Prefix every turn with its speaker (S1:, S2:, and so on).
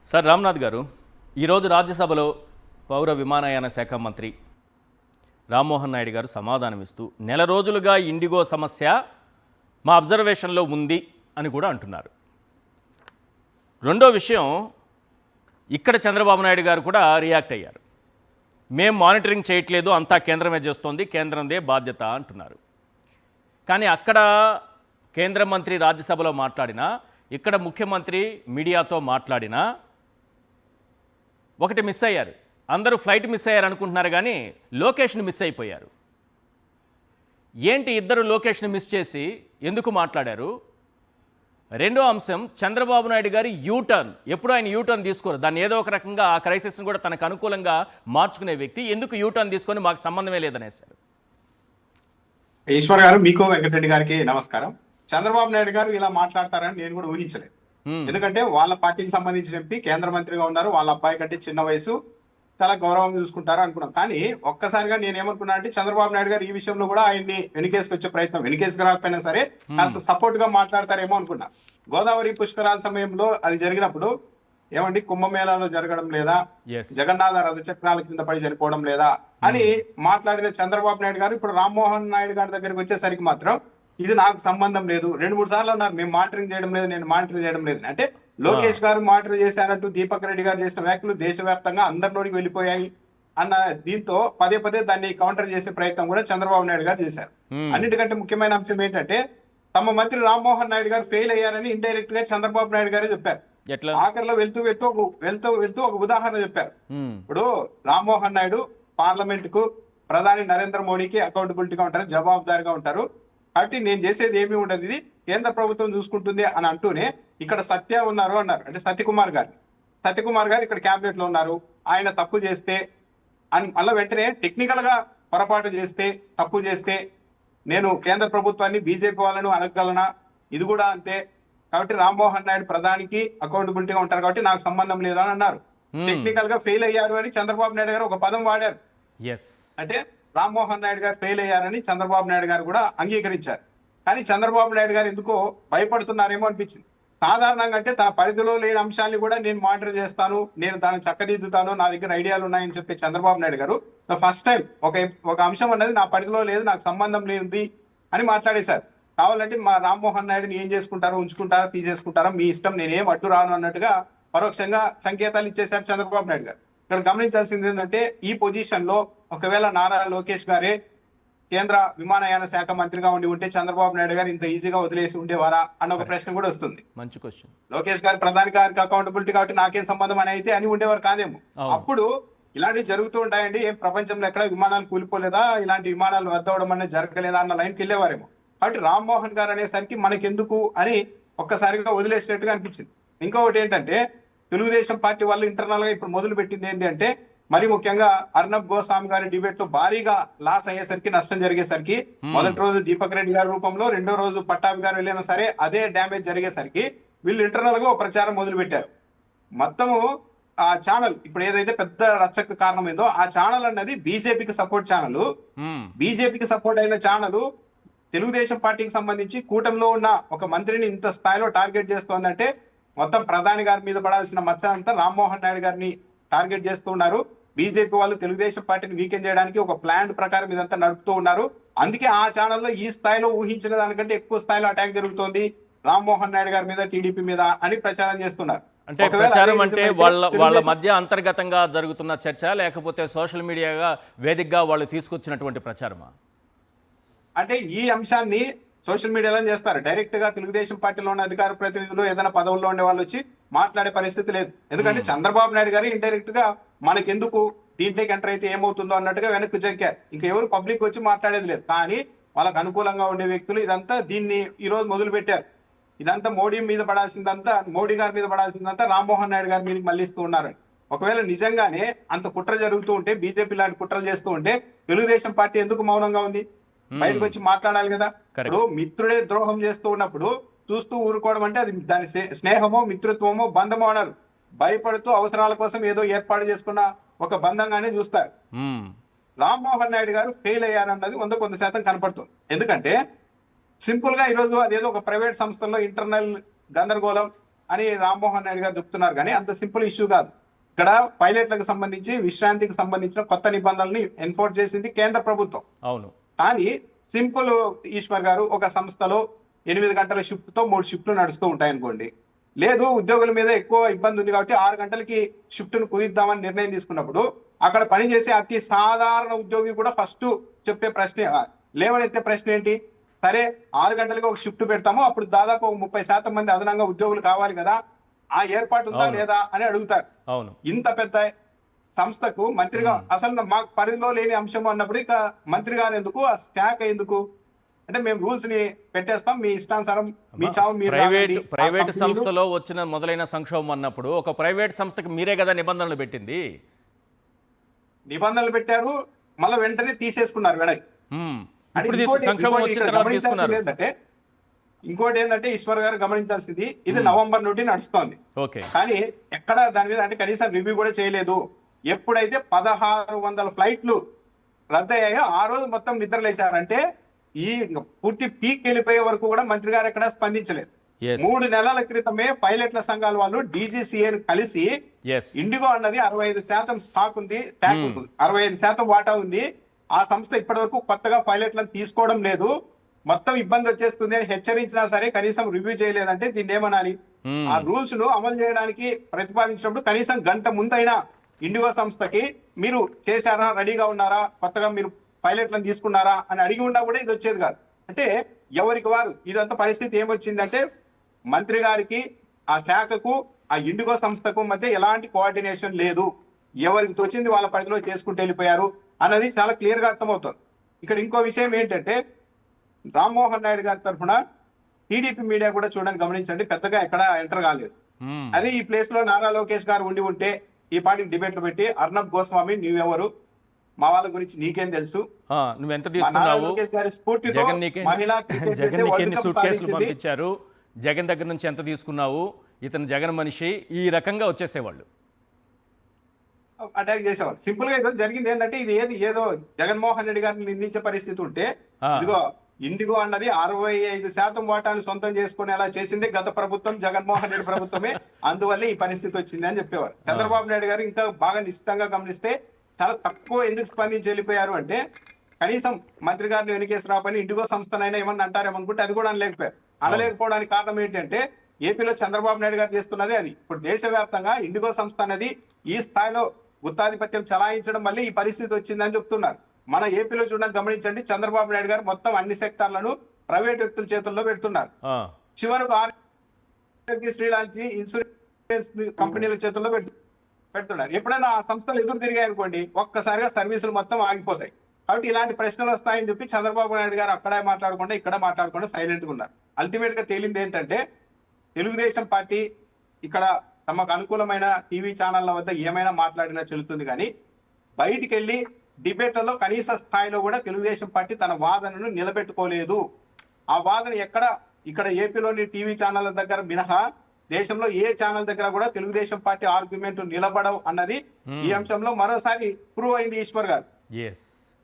S1: Sir Ramnath గారు, ఈరోజు రాజ్యసభలో పౌర విమానయాన శాఖ మంత్రి రామ్మోహన్ నాయుడు గారు సమాధానమిస్తూ నెల రోజులుగా ఇండిగో సమస్య మా అబ్జర్వేషన్లో ఉంది అని కూడా అంటున్నారు. రెండో విషయం, ఇక్కడ చంద్రబాబు నాయుడు గారు కూడా రియాక్ట్ అయ్యారు. మేం మానిటరింగ్ చేయట్లేదు, అంతా కేంద్రమే చేస్తోంది, కేంద్రందే బాధ్యత అంటున్నారు. కానీ అక్కడ కేంద్ర మంత్రి రాజ్యసభలో మాట్లాడినా, ఇక్కడ ముఖ్యమంత్రి మీడియాతో మాట్లాడినా ఒకటి మిస్ అయ్యారు. అందరూ ఫ్లైట్ మిస్ అయ్యారు అనుకుంటున్నారు, కానీ లొకేషన్ మిస్ అయిపోయారు. ఏంటి ఇద్దరు లొకేషన్ మిస్ చేసి ఎందుకు మాట్లాడారు? రెండో అంశం, చంద్రబాబు నాయుడు గారి యూటర్న్. ఎప్పుడు ఆయన యూటర్న్ తీసుకోరు, దాన్ని ఏదో ఒక రకంగా ఆ క్రైసిస్ని కూడా తనకు అనుకూలంగా మార్చుకునే వ్యక్తి ఎందుకు యూటర్న్ తీసుకొని మాకు సంబంధమే లేదనేసారు.
S2: ఈశ్వర్ గారు, మీకు వెంకటరెడ్డి గారికి నమస్కారం. చంద్రబాబు నాయుడు గారు ఇలా మాట్లాడతారని నేను కూడా ఊహించలేదు. ఎందుకంటే వాళ్ళ పార్టీకి సంబంధించిన ఎంపీ కేంద్ర మంత్రిగా ఉన్నారు, వాళ్ళ అబ్బాయి కంటే చిన్న వయసు, చాలా గౌరవం చూసుకుంటారు అనుకున్నాం. కానీ ఒక్కసారిగా నేను ఏమనుకున్నా అంటే చంద్రబాబు నాయుడు గారు ఈ విషయంలో కూడా ఆయన్ని వెనుకేసుకు వచ్చే ప్రయత్నం, వెనుకేసుకు రాకపోయినా సరే కాస్త సపోర్ట్ గా మాట్లాడతారేమో అనుకున్నా. గోదావరి పుష్కరాల సమయంలో అది జరిగినప్పుడు ఏమండి కుంభమేళాలో జరగడం లేదా, జగన్నాథ రథచక్రాల కింద పడి చనిపోవడం లేదా అని మాట్లాడిన చంద్రబాబు నాయుడు గారు ఇప్పుడు రామ్మోహన్ నాయుడు గారి దగ్గరికి వచ్చేసరికి మాత్రం ఇది నాకు సంబంధం లేదు, 2-3 సార్లు అన్నారు మేము మానిటరింగ్ చేయడం లేదు, నేను మానిటరింగ్ చేయడం లేదు. అంటే లోకేష్ గారు మానిటర్ చేశారంటూ దీపక్ రెడ్డి గారు చేసిన వ్యాఖ్యలు దేశవ్యాప్తంగా అందరిలోకి వెళ్ళిపోయాయి అన్న దీంతో పదే పదే దాన్ని కౌంటర్ చేసే ప్రయత్నం కూడా చంద్రబాబు నాయుడు గారు చేశారు. అన్నిటికంటే ముఖ్యమైన అంశం ఏంటంటే తమ మంత్రి రామ్మోహన్ నాయుడు గారు ఫెయిల్ అయ్యారని ఇండైరెక్ట్ గా చంద్రబాబు నాయుడు గారే చెప్పారు. ఆఖరిలో వెళ్తూ ఒక ఉదాహరణ చెప్పారు. ఇప్పుడు రామ్మోహన్ నాయుడు పార్లమెంట్ కు ప్రధాని నరేంద్ర మోడీకి అకౌంటబిలిటీగా ఉంటారు, జవాబుదారిగా ఉంటారు. కాబట్టి నేను చేసేది ఏమీ ఉండదు, ఇది కేంద్ర ప్రభుత్వం చూసుకుంటుంది అని అంటూనే ఇక్కడ సత్య ఉన్నారు అన్నారు. అంటే సత్యకుమార్ గారు ఇక్కడ క్యాబినెట్ లో ఉన్నారు. ఆయన తప్పు చేస్తే మళ్ళీ వెంటనే టెక్నికల్ గా పొరపాటు చేస్తే, తప్పు చేస్తే నేను కేంద్ర ప్రభుత్వాన్ని బీజేపీ వాళ్ళను అనగలనా, ఇది కూడా అంతే. కాబట్టి రామ్మోహన్ నాయుడు ప్రధానికి అకౌంటబిలిటీగా ఉంటారు కాబట్టి నాకు సంబంధం లేదు అని అన్నారు. టెక్నికల్ గా ఫెయిల్ అయ్యారు అని చంద్రబాబు నాయుడు గారు ఒక పదం వాడారు. అంటే రామ్మోహన్ నాయుడు గారు ఫెయిల్ అయ్యారని చంద్రబాబు నాయుడు గారు కూడా అంగీకరించారు. కానీ చంద్రబాబు నాయుడు గారు ఎందుకో భయపడుతున్నారేమో అనిపించింది. సాధారణంగా అంటే తన పరిధిలో లేని అంశాన్ని కూడా నేను మానిటర్ చేస్తాను, నేను దాన్ని చక్కదిద్దుతాను, నా దగ్గర ఐడియాలు ఉన్నాయని చెప్పి చంద్రబాబు నాయుడు గారు ఫస్ట్ టైం ఒక అంశం అన్నది నా పరిధిలో లేదు, నాకు సంబంధం లేనిది అని మాట్లాడేశారు. కావాలంటే మా రామ్మోహన్ నాయుడుని ఏం చేసుకుంటారో, ఉంచుకుంటారో, తీసేసుకుంటారో మీ ఇష్టం, నేనేం అడ్డు రాను అన్నట్టుగా పరోక్షంగా సంకేతాలు ఇచ్చేశారు చంద్రబాబు నాయుడు గారు. ఇక్కడ గమనించాల్సింది ఏంటంటే ఈ పొజిషన్ లో ఒకవేళ నారా లోకేష్ గారే కేంద్ర విమానయాన శాఖ మంత్రిగా ఉంటే చంద్రబాబు నాయుడు గారు ఇంత ఈజీగా వదిలేసి ఉండేవారా అన్న ఒక ప్రశ్న కూడా వస్తుంది.
S1: మంచి క్వశ్చన్.
S2: లోకేష్ గారు ప్రధాని గారికి అకౌంటబిలిటీ కాబట్టి నాకేం సంబంధం అని అయితే అని ఉండేవారు కాదేమో. అప్పుడు ఇలాంటివి జరుగుతూ ఉంటాయండి, ఏం ప్రపంచంలో ఎక్కడ విమానాలు కూలిపోలేదా, ఇలాంటి విమానాలు రద్దవడం అనేది జరగలేదా అన్న లైన్కి వెళ్ళేవారేమో. కాబట్టి రామ్మోహన్ గారు అనేసరికి మనకెందుకు అని ఒక్కసారిగా వదిలేసినట్టుగా అనిపించింది. ఇంకొకటి ఏంటంటే తెలుగుదేశం పార్టీ వాళ్ళు ఇంటర్నల్ గా ఇప్పుడు మొదలు పెట్టింది ఏంటి అంటే మరి ముఖ్యంగా అర్నబ్ గోస్వామి గారి డిబేట్ లో భారీగా లాస్ అయ్యేసరికి, నష్టం జరిగేసరికి, మొదటి రోజు దీపక్ రెడ్డి గారి రూపంలో, రెండో రోజు పట్టాభి గారు వెళ్ళినా సరే అదే డ్యామేజ్ జరిగేసరికి వీళ్ళు ఇంటర్నల్ గా ప్రచారం మొదలు పెట్టారు. మొత్తము ఆ ఛానల్ ఇప్పుడు ఏదైతే పెద్ద రచ్చకు కారణమైందో ఆ ఛానల్ అన్నది బీజేపీకి సపోర్ట్ ఛానల్. బీజేపీకి సపోర్ట్ అయిన ఛానల్ తెలుగుదేశం పార్టీకి సంబంధించి కూటమిలో ఉన్న ఒక మంత్రిని ఇంత స్థాయిలో టార్గెట్ చేస్తోందంటే మొత్తం ప్రధాని గారి మీద పడాల్సిన మచ్చ అంతా రామ్మోహన్ నాయుడు గారిని టార్గెట్ చేస్తూ ఉన్నారు. బీజేపీ వాళ్ళు తెలుగుదేశం పార్టీని వీకెన్ చేయడానికి ఒక ప్లాన్ ప్రకారం ఇదంతా నడుపుతూ ఉన్నారు. అందుకే ఆ ఛానల్లో ఈ స్థాయిలో ఊహించిన దానికంటే ఎక్కువ స్థాయిలో అటాక్ జరుగుతోంది రామ్మోహన్ నాయుడు గారి మీద, టీడీపీ మీద అని ప్రచారం చేస్తున్నారు.
S1: అంటే ప్రచారం అంటే వాళ్ళ మధ్య అంతర్గతంగా జరుగుతున్న చర్చ, లేకపోతే సోషల్ మీడియాగా వేదికగా వాళ్ళు తీసుకొచ్చినటువంటి ప్రచారమా?
S2: అంటే ఈ అంశాన్ని సోషల్ మీడియాలో చేస్తారు. డైరెక్ట్ గా తెలుగుదేశం పార్టీలో ఉన్న అధికార ప్రతినిధులు ఏదైనా పదవుల్లో ఉండే వాళ్ళు వచ్చి మాట్లాడే పరిస్థితి లేదు. ఎందుకంటే చంద్రబాబు నాయుడు గారు ఇండైరెక్ట్ గా మనకెందుకు, దీంట్లోకి ఎంటర్ అయితే ఏమవుతుందో అన్నట్టుగా వెనక్కి చెక్కారు. ఇంకా ఎవరు పబ్లిక్ వచ్చి మాట్లాడేది లేదు. కానీ వాళ్ళకు అనుకూలంగా ఉండే వ్యక్తులు ఇదంతా దీన్ని ఈ రోజు మొదలు పెట్టారు. ఇదంతా మోడీ మీద పడాల్సిందంతా, మోడీ గారి మీద పడాల్సిందంతా రామ్మోహన్ నాయుడు గారి మీదకి మళ్ళిస్తూ ఉన్నారు. ఒకవేళ నిజంగానే అంత కుట్ర జరుగుతూ ఉంటే, బీజేపీ లాంటి కుట్రలు చేస్తూ ఉంటే తెలుగుదేశం పార్టీ ఎందుకు మౌనంగా ఉంది? బయటకు వచ్చి మాట్లాడాలి కదా. ఇప్పుడు మిత్రుడే ద్రోహం చేస్తూ ఉన్నప్పుడు చూస్తూ ఊరుకోవడం అంటే అది దాని స్నేహమో, మిత్రత్వమో, బంధమో అన్నారు. భయపడుతూ అవసరాల కోసం ఏదో ఏర్పాటు చేసుకున్న ఒక బంధంగానే చూస్తారు. రామ్మోహన్ నాయుడు గారు ఫెయిల్ అయ్యారన్నది 100% కనపడుతుంది. ఎందుకంటే సింపుల్ గా ఈరోజు అదేదో ఒక ప్రైవేట్ సంస్థల్లో ఇంటర్నల్ గందరగోళం, అని రామ్మోహన్ నాయుడు గారు చెప్తున్నారు, కానీ అంత సింపుల్ ఇష్యూ కాదు. ఇక్కడ పైలట్లకు సంబంధించి విశ్రాంతికి సంబంధించిన కొత్త నిబంధనల్ని ఎన్ఫోర్స్ చేసింది కేంద్ర ప్రభుత్వం.
S1: అవును.
S2: కానీ సింపుల్ ఈశ్వర్ గారు, ఒక సంస్థలో 8 గంటల షిఫ్ట్ తో 3 షిఫ్ట్లు నడుస్తూ ఉంటాయి అనుకోండి. లేదు, ఉద్యోగుల మీద ఎక్కువ ఇబ్బంది ఉంది కాబట్టి 6 గంటలకి షిఫ్ట్ ను కుదిద్దామని నిర్ణయం తీసుకున్నప్పుడు అక్కడ పనిచేసే అతి సాధారణ ఉద్యోగి కూడా ఫస్ట్ చెప్పే ప్రశ్న, లేవనెత్తే ప్రశ్న ఏంటి? సరే 6 గంటలకి ఒక షిఫ్ట్ పెడతాము, అప్పుడు దాదాపు 30% మంది అదనంగా ఉద్యోగులు కావాలి కదా, ఆ ఏర్పాటు ఉందా లేదా అని అడుగుతారు.
S1: అవును.
S2: ఇంత పెద్ద సంస్థకు మంత్రిగా అసలు మాకు పరిధిలో లేని అంశం అన్నప్పుడు ఇక మంత్రి గారు ఎందుకు, ఆ శాఖ ఎందుకు? అంటే మేము రూల్స్ ని పెట్టేస్తాం, మీ ఇష్టానుసారం మీ చావు మీరు తాగండి. ఆ
S1: ప్రైవేట్
S2: కంపెనీలు
S1: సంస్థలో వచ్చిన మొదలైన సంక్షోభం అన్నప్పుడు ఒక ప్రైవేట్ సంస్థకి మీరే కదా నిబంధనలు పెట్టింది.
S2: నిబంధనలు పెట్టారు, మళ్ళీ వెంటనే తీసేసుకున్నారు వెనక్కి. అంటే
S1: ఇప్పుడు
S2: ఇంకోటి
S1: సంక్షోభం వచ్చిన
S2: ఇక్కడ
S1: తర్వాత
S2: గమనించాల్సింది
S1: తీసుకున్నారు.
S2: ఏంటంటే, ఇంకోటి ఏంటంటే ఈశ్వర్ గారు గమనించాల్సింది, ఇది నవంబర్ నుండి నడుస్తోంది.
S1: ఓకే.
S2: కానీ ఎక్కడ దాని మీద అంటే కనీసం రివ్యూ కూడా చేయలేదు. ఎప్పుడైతే 1600 ఫ్లైట్లు రద్దయ్యాయో ఆ రోజు మొత్తం నిద్ర లేచారంటే ఈ పూర్తి పీక్ వెళ్ళిపోయే వరకు కూడా మంత్రి గారు ఎక్కడ స్పందించలేదు.
S1: Yes.
S2: 3 నెలల క్రితమే పైలట్ల సంఘాల వాళ్ళు DGCA కలిసి
S1: ఎస్.
S2: ఇండిగో అన్నది 65% స్టాక్ ఉంది, ట్యాంక్ ఉంది, 65% వాటా ఉంది, ఆ సంస్థ ఇప్పటి వరకు కొత్తగా పైలట్లను తీసుకోవడం లేదు, మొత్తం ఇబ్బంది వచ్చేస్తుంది అని హెచ్చరించినా సరే కనీసం రివ్యూ చేయలేదంటే దీన్ని ఏమనాలి? ఆ రూల్స్ ను అమలు చేయడానికి ప్రతిపాదించినప్పుడు కనీసం గంట ముందైనా ఇండిగో సంస్థకి మీరు చేశారా, రెడీగా ఉన్నారా, కొత్తగా మీరు పైలట్లను తీసుకున్నారా అని అడిగి ఉన్నా కూడా ఇది వచ్చేది కాదు. అంటే ఎవరికి వారు ఇదంతా పరిస్థితి ఏమొచ్చిందంటే, మంత్రి గారికి, ఆ శాఖకు, ఆ ఇండిగో సంస్థకు మధ్య ఎలాంటి కోఆర్డినేషన్ లేదు, ఎవరికి తోచింది వాళ్ళ పరిధిలో చేసుకుంటూ వెళ్ళిపోయారు అన్నది చాలా క్లియర్ గా అర్థమవుతుంది. ఇక్కడ ఇంకో విషయం ఏంటంటే, రామ్మోహన్ నాయుడు గారి తరఫున టీడీపీ మీడియా కూడా చూడండి, గమనించండి, పెద్దగా ఎక్కడ ఎంటర్ కాలేదు. అదే ఈ ప్లేస్ లో నారా లోకేష్ గారు ఉండి ఉంటే ఈ పార్టీకి డిబేట్లు పెట్టి, అర్నబ్ గోస్వామి నువ్వెవరు, మా వాళ్ళ గురించి నీకేం తెలుసు,
S1: నువ్వెంత
S2: నారా
S1: తీసుకున్నావు,
S2: లోకేష్ గారి స్ఫూర్తితో
S1: జగన్ నీకే
S2: మహిళా క్రికెట్
S1: జగన్
S2: అంటే
S1: నీకు
S2: వరల్డ్
S1: ఎన్ని
S2: కప్
S1: సూట్ కేసులు
S2: సాధించింది.
S1: పంపించారు, జగన్ దగ్గర నుంచి ఎంత తీసుకున్నావు, ఇతను జగన్ మనిషి, ఈ రకంగా వచ్చేసేవాళ్ళు.
S2: అటాక్ చేసేవాళ్ళు. సింపుల్ గా ఈరోజు జరిగింది ఏంటంటే, ఇది ఏదో జగన్మోహన్ రెడ్డి గారిని నిందించే పరిస్థితి ఉంటే, ఇదిగో ఇండిగో అన్నది 65% వాటాను సొంతం చేసుకునేలా చేసింది గత ప్రభుత్వం, జగన్మోహన్ రెడ్డి ప్రభుత్వమే, అందువల్ల ఈ పరిస్థితి వచ్చింది అని చెప్పేవారు. చంద్రబాబు నాయుడు గారు ఇంకా బాగా నిశ్చితంగా గమనిస్తే చాలా తక్కువ ఎందుకు స్పందించి వెళ్ళిపోయారు అంటే, కనీసం మంత్రి గారిని వెనకేసి రాపని ఇండిగో సంస్థనైనా ఏమన్నా అంటారేమనుకుంటే అది కూడా అనలేకపోయారు. అనలేకపోవడానికి కారణం ఏంటంటే, ఏపీలో చంద్రబాబు నాయుడు గారు చేస్తున్నదే అది. ఇప్పుడు దేశవ్యాప్తంగా ఇండిగో సంస్థ అనేది ఈ స్థాయిలో గుత్తాధిపత్యం చలాయించడం వల్ల ఈ పరిస్థితి వచ్చిందని చెప్తున్నారు. మన ఏపీలో చూడడానికి గమనించండి, చంద్రబాబు నాయుడు గారు మొత్తం అన్ని సెక్టార్లను ప్రైవేట్ వ్యక్తుల చేతుల్లో పెడుతున్నారు. చివరకు ఆరోగ్యశ్రీ లాంటి ఇన్సూరెన్స్ కంపెనీల చేతుల్లో పెడుతున్నారు. ఎప్పుడైనా ఆ సంస్థలు ఎదురు తిరిగాయి అనుకోండి, ఒక్కసారిగా సర్వీసులు మొత్తం ఆగిపోతాయి. కాబట్టి ఇలాంటి ప్రశ్నలు వస్తాయని చెప్పి చంద్రబాబు నాయుడు గారు అక్కడే మాట్లాడకుండా ఇక్కడ మాట్లాడకుండా సైలెంట్ గా ఉన్నారు. అల్టిమేట్ గా తేలింది ఏంటంటే, తెలుగుదేశం పార్టీ ఇక్కడ తమకు అనుకూలమైన టీవీ ఛానళ్ల వద్ద ఏమైనా మాట్లాడినా చెల్లుతుంది, కానీ బయటికి వెళ్ళి డిబేట్లలో కనీస స్థాయిలో కూడా తెలుగుదేశం పార్టీ తన వాదనను నిలబెట్టుకోలేదు. ఆ వాదన ఇక్కడ ఏపీలోని టీవీ ఛానళ్ల దగ్గర మినహా దేశంలో ఏ ఛానల్ దగ్గర కూడా తెలుగుదేశం పార్టీ ఆర్గ్యుమెంట్ నిలబడవు అన్నది ఈ అంశంలో మరోసారి ప్రూవ్ అయింది ఈశ్వర్ గారు.
S1: ఎస్.